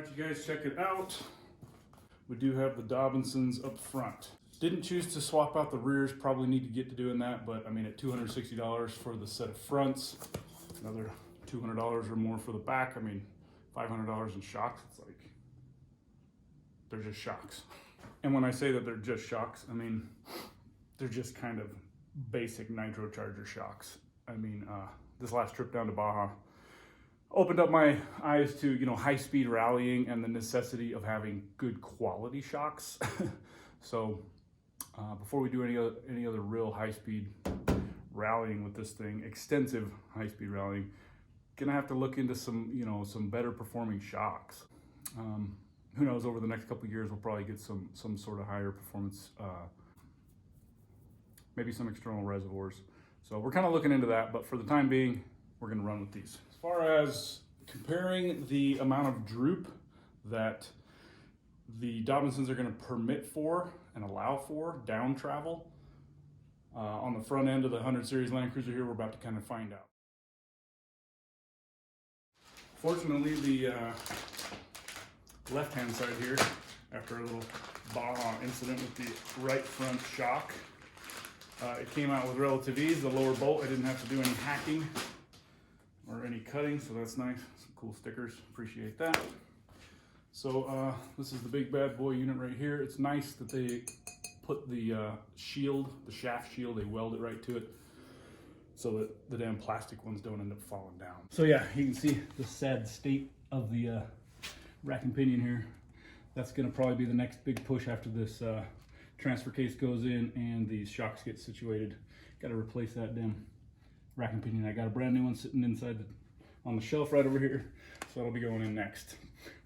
Alright, you guys, check it out. We do have the Dobinsons up front. Didn't choose to swap out the rears, probably need to get to doing that, but I mean at $260 for the set of fronts, another $200 or more for the back. I mean, $500 in shocks, it's like, they're just shocks. And when I say that they're just shocks, I mean, they're just kind of basic nitrocharger shocks. I mean, this last trip down to Baja opened up my eyes to, you know, high-speed rallying and the necessity of having good quality shocks. So before we do any other real high-speed rallying with this thing, extensive high-speed rallying, gonna have to look into some, you know, some better performing shocks. Who knows, over the next couple of years we'll probably get some sort of higher performance, maybe some external reservoirs. So we're kind of looking into that, but for the time being, we're gonna run with these. As far as comparing the amount of droop that the Dobinsons are gonna permit for and allow for down travel on the front end of the 100 series Land Cruiser here, we're about to kind of find out. Fortunately, the left-hand side here, after a little Baja incident with the right front shock, it came out with relative ease. The lower bolt, I didn't have to do any hacking or any cutting, so that's nice. Some cool stickers, appreciate that. So this is the big bad boy unit right here. It's nice that they put the shield, the shaft shield, they weld it right to it so that the damn plastic ones don't end up falling down. So yeah, you can see the sad state of the rack and pinion here. That's gonna probably be the next big push after this transfer case goes in and these shocks get situated. Got to replace that damn rack and pinion. I got a brand new one sitting inside on the shelf right over here, so that'll be going in next.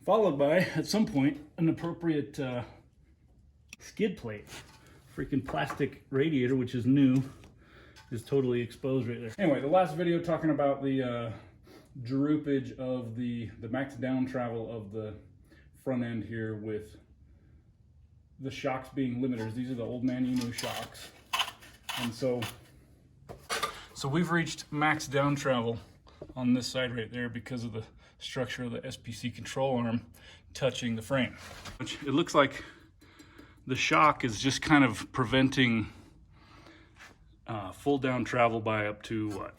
Followed by, at some point, an appropriate skid plate. Freaking plastic radiator, which is new, is totally exposed right there. Anyway, the last video talking about the droopage of the max down travel of the front end here with the shocks being limiters. These are the old Anyhoo shocks. And so we've reached max down travel on this side right there because of the structure of the SPC control arm touching the frame. Which it looks like the shock is just kind of preventing full down travel by up to what?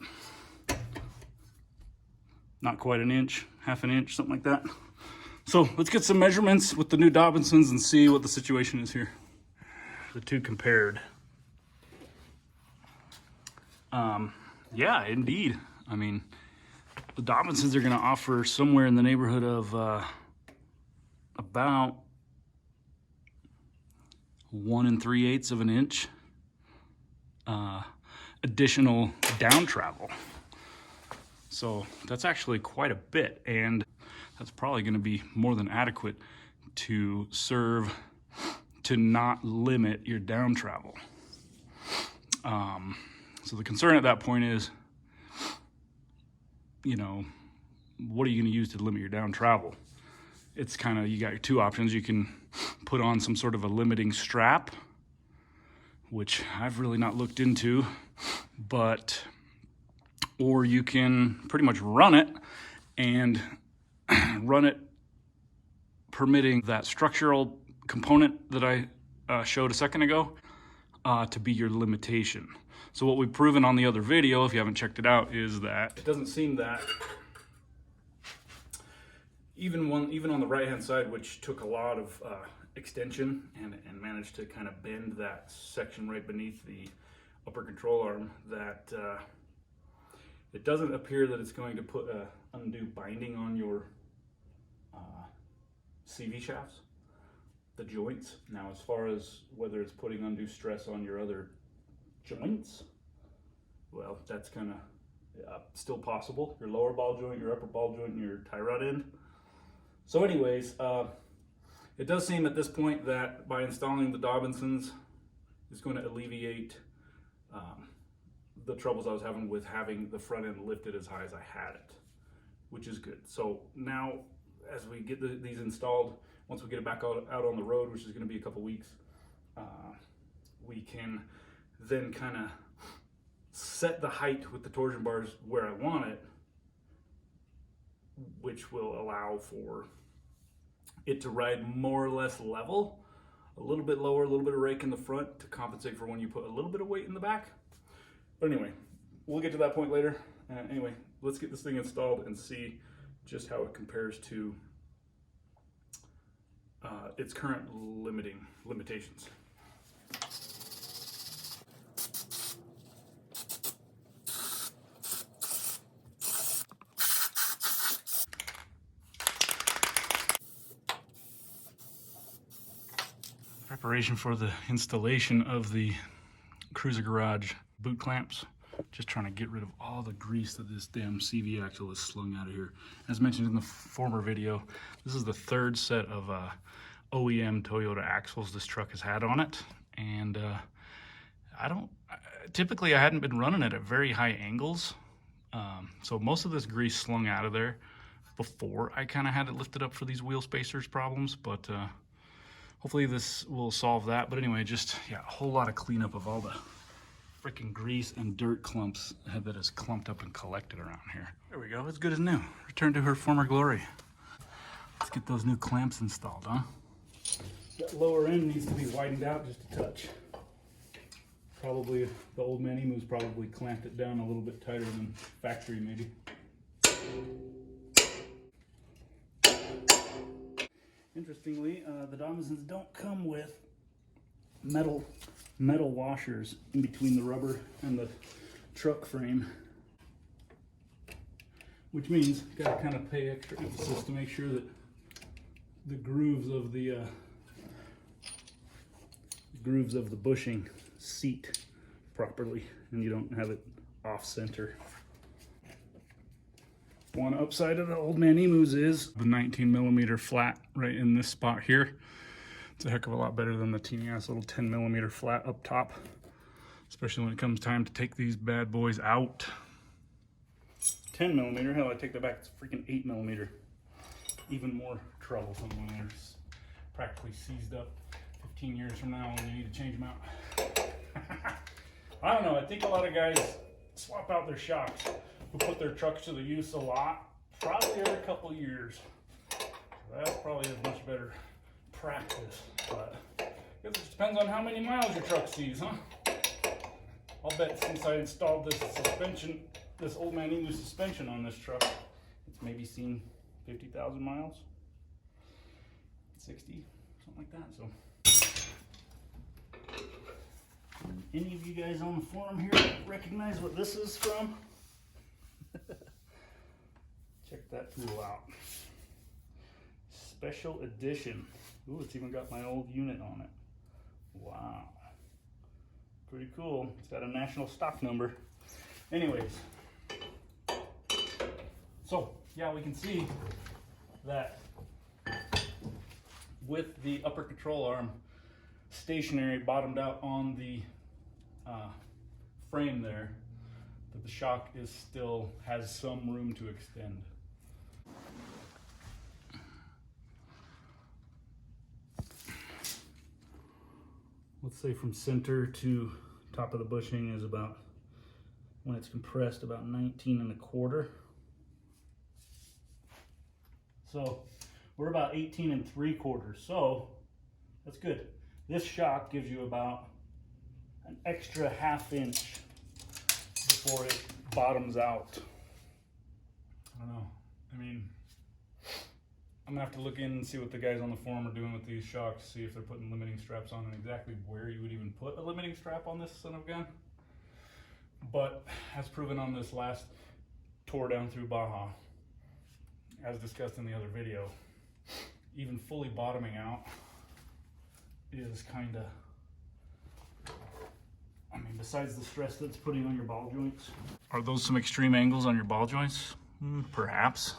Not quite an inch, half an inch, something like that. So let's get some measurements with the new Dobinsons and see what the situation is here. The two compared. Yeah, indeed. I mean, the Dobinsons are going to offer somewhere in the neighborhood of about 1 3/8 of an inch additional down travel. So that's actually quite a bit, and that's probably going to be more than adequate to serve to not limit your down travel. So the concern at that point is, you know, what are you going to use to limit your down travel? It's kind of, you got your two options. You can put on some sort of a limiting strap, which I've really not looked into, or you can pretty much run it and run it permitting that structural component that I showed a second ago to be your limitation. So what we've proven on the other video, if you haven't checked it out, is that it doesn't seem that even on the right hand side, which took a lot of extension and managed to kind of bend that section right beneath the upper control arm, that it doesn't appear that it's going to put a undue binding on your CV shafts, the joints. Now, as far as whether it's putting undue stress on your other joints, well, that's kind of still possible. Your lower ball joint, your upper ball joint, and your tie rod end. So anyways, it does seem at this point that by installing the Dobinsons, it's going to alleviate the troubles I was having with having the front end lifted as high as I had it, which is good. So now, as we get these installed, once we get it back out on the road, which is going to be a couple weeks, we can then kind of set the height with the torsion bars where I want it, which will allow for it to ride more or less level, a little bit lower, a little bit of rake in the front to compensate for when you put a little bit of weight in the back. But anyway, we'll get to that point later. Anyway, let's get this thing installed and see just how it compares to its current limitations. Preparation for the installation of the Cruiser Garage boot clamps. Just trying to get rid of all the grease that this damn CV axle is slung out of here. As mentioned in the former video, this is the third set of OEM Toyota axles this truck has had on it. And typically I hadn't been running it at very high angles. So most of this grease slung out of there before I kind of had it lifted up for these wheel spacers problems, but hopefully this will solve that. But anyway, just, yeah, a whole lot of cleanup of all the freaking grease and dirt clumps that is clumped up and collected around here. There we go, it's good as new. Return to her former glory. Let's get those new clamps installed, huh? That lower end needs to be widened out just a touch. Probably, the old man Anyhoo's probably clamped it down a little bit tighter than factory maybe. Interestingly, the Dobinsons don't come with metal washers in between the rubber and the truck frame, which means you gotta kind of pay extra emphasis to make sure that the grooves of the bushing seat properly and you don't have it off center. One upside of the old man Anyhoo's is the 19mm flat right in this spot here. It's a heck of a lot better than the teeny ass little 10mm flat up top, especially when it comes time to take these bad boys out. 10mm, hell, I take that back, it's freaking 8mm. Even more troublesome when they're practically seized up 15 years from now when you need to change them out. I don't know, I think a lot of guys swap out their shocks who put their trucks to the use a lot, probably every couple years. That's probably a much better practice, but I guess it just depends on how many miles your truck sees, huh? I'll bet since I installed this suspension, this old man Anyhoo suspension on this truck, it's maybe seen 50,000 miles, 60, something like that. So, any of you guys on the forum here recognize what this is from? Check that tool out. Special edition. Ooh, it's even got my old unit on it. Wow. Pretty cool. It's got a national stock number. Anyways. So, yeah, we can see that with the upper control arm stationary, bottomed out on the frame there, that the shock is still has some room to extend. Let's say from center to top of the bushing is about, when it's compressed, about 19 1/4. So we're about 18 3/4. So that's good. This shock gives you about an extra ½ inch before it bottoms out. I don't know. I mean, I'm gonna have to look in and see what the guys on the forum are doing with these shocks, see if they're putting limiting straps on and exactly where you would even put a limiting strap on this son of a gun. But as proven on this last tour down through Baja, as discussed in the other video, even fully bottoming out is kind of, I mean, besides the stress that's putting on your ball joints. Are those some extreme angles on your ball joints? Perhaps.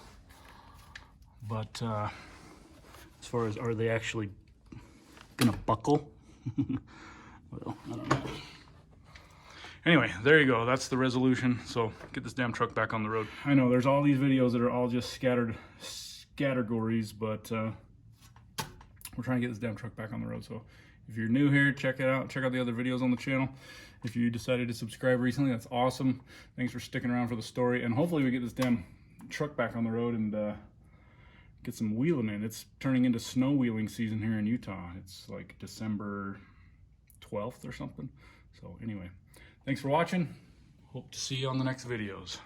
But as far as are they actually gonna buckle? Well, I don't know. Anyway, there you go. That's the resolution. So get this damn truck back on the road. I know there's all these videos that are all just categories, but we're trying to get this damn truck back on the road. So if you're new here, check it out. Check out the other videos on the channel. If you decided to subscribe recently, that's awesome. Thanks for sticking around for the story. And hopefully we get this damn truck back on the road and get some wheeling in. It's turning into snow wheeling season here in Utah. It's like December 12th or something. So anyway, thanks for watching. Hope to see you on the next videos.